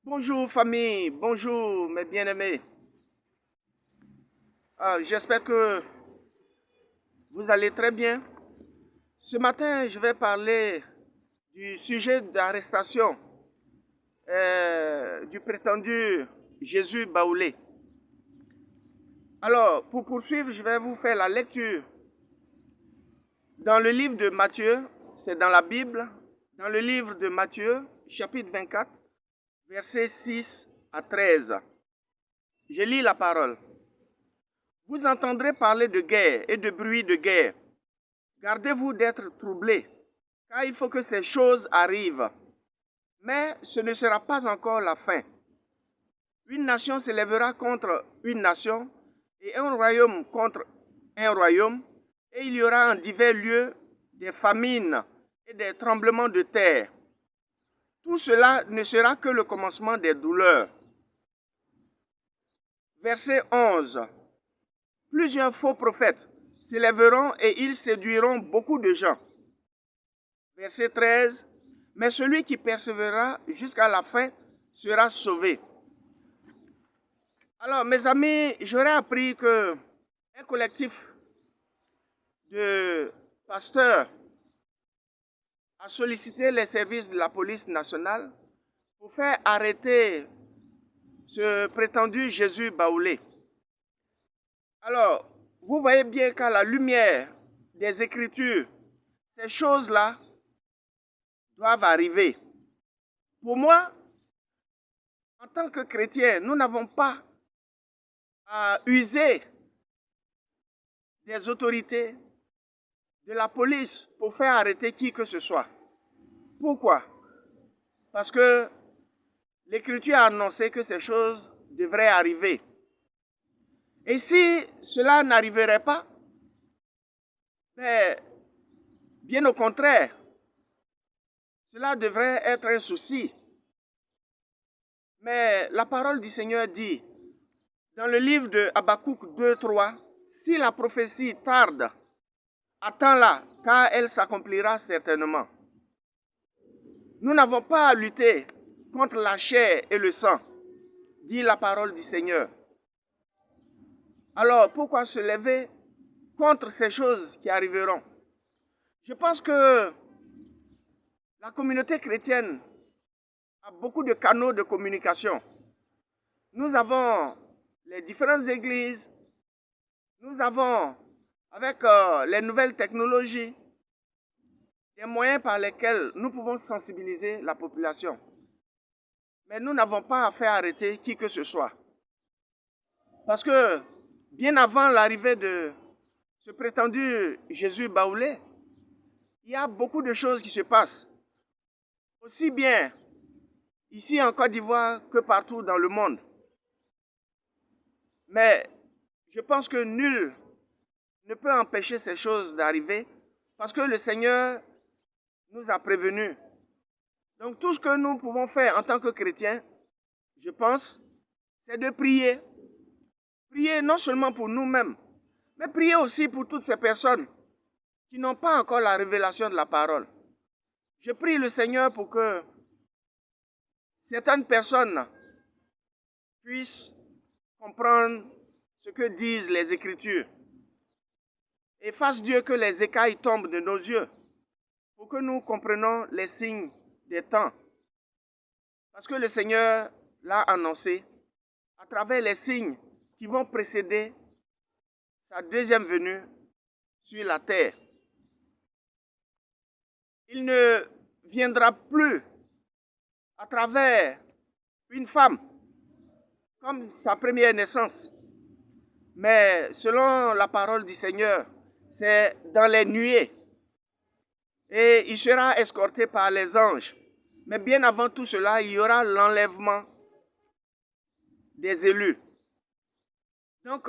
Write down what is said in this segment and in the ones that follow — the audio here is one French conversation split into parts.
Bonjour famille, bonjour mes bien-aimés. J'espère que vous allez très bien. Ce matin, je vais parler du sujet d'arrestation du prétendu Jésus Baoulé. Alors, pour poursuivre, je vais vous faire la lecture dans le livre de Matthieu, c'est dans la Bible, dans le livre de Matthieu, chapitre 24, versets 6 à 13. Je lis la parole. Vous entendrez parler de guerre et de bruit de guerre. Gardez-vous d'être troublés, car il faut que ces choses arrivent. Mais ce ne sera pas encore la fin. Une nation s'élèvera contre une nation et un royaume contre un royaume, et il y aura en divers lieux des famines et des tremblements de terre. Tout cela ne sera que le commencement des douleurs. Verset 11. Plusieurs faux prophètes s'élèveront et ils séduiront beaucoup de gens. Verset 13. Mais celui qui persévérera jusqu'à la fin sera sauvé. Alors, mes amis, j'aurais appris qu'un collectif de pasteurs a sollicité les services de la police nationale pour faire arrêter ce prétendu Jésus Baoulé. Alors, vous voyez bien qu'à la lumière des Écritures, ces choses-là doivent arriver. Pour moi, en tant que chrétien, nous n'avons pas à user des autorités, de la police pour faire arrêter qui que ce soit. Pourquoi? Parce que l'Écriture a annoncé que ces choses devraient arriver. Et si cela n'arriverait pas, bien au contraire, cela devrait être un souci. Mais la parole du Seigneur dit, dans le livre de Habakkuk 2:3, si la prophétie tarde, attends-la, car elle s'accomplira certainement. Nous n'avons pas à lutter contre la chair et le sang, dit la parole du Seigneur. Alors, pourquoi se lever contre ces choses qui arriveront? Je pense que la communauté chrétienne a beaucoup de canaux de communication. Nous avons les différentes églises, nous avons, avec les nouvelles technologies, des moyens par lesquels nous pouvons sensibiliser la population. Mais nous n'avons pas à faire arrêter qui que ce soit. Parce que bien avant l'arrivée de ce prétendu Jésus Baoulé, il y a beaucoup de choses qui se passent. Aussi bien ici en Côte d'Ivoire que partout dans le monde. Mais je pense que nul ne peut empêcher ces choses d'arriver parce que le Seigneur nous a prévenus. Donc tout ce que nous pouvons faire en tant que chrétiens, je pense, c'est de prier. Prier non seulement pour nous-mêmes, mais prier aussi pour toutes ces personnes qui n'ont pas encore la révélation de la parole. Je prie le Seigneur pour que certaines personnes puissent comprendre ce que disent les Écritures. Et fasse Dieu que les écailles tombent de nos yeux pour que nous comprenions les signes des temps. Parce que le Seigneur l'a annoncé à travers les signes qui vont précéder sa deuxième venue sur la terre. Il ne viendra plus à travers une femme comme sa première naissance. Mais selon la parole du Seigneur, c'est dans les nuées. Et il sera escorté par les anges. Mais bien avant tout cela, il y aura l'enlèvement des élus. Donc,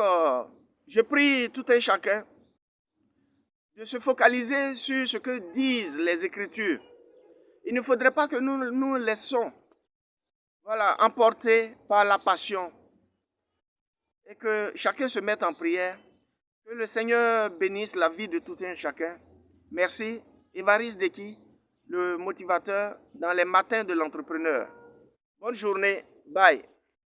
je prie tout un chacun de se focaliser sur ce que disent les Écritures. Il ne faudrait pas que nous nous laissons emporter par la passion et que chacun se mette en prière. Que le Seigneur bénisse la vie de tout un chacun. Merci. Évariste Deki, le motivateur dans les matins de l'entrepreneur. Bonne journée. Bye.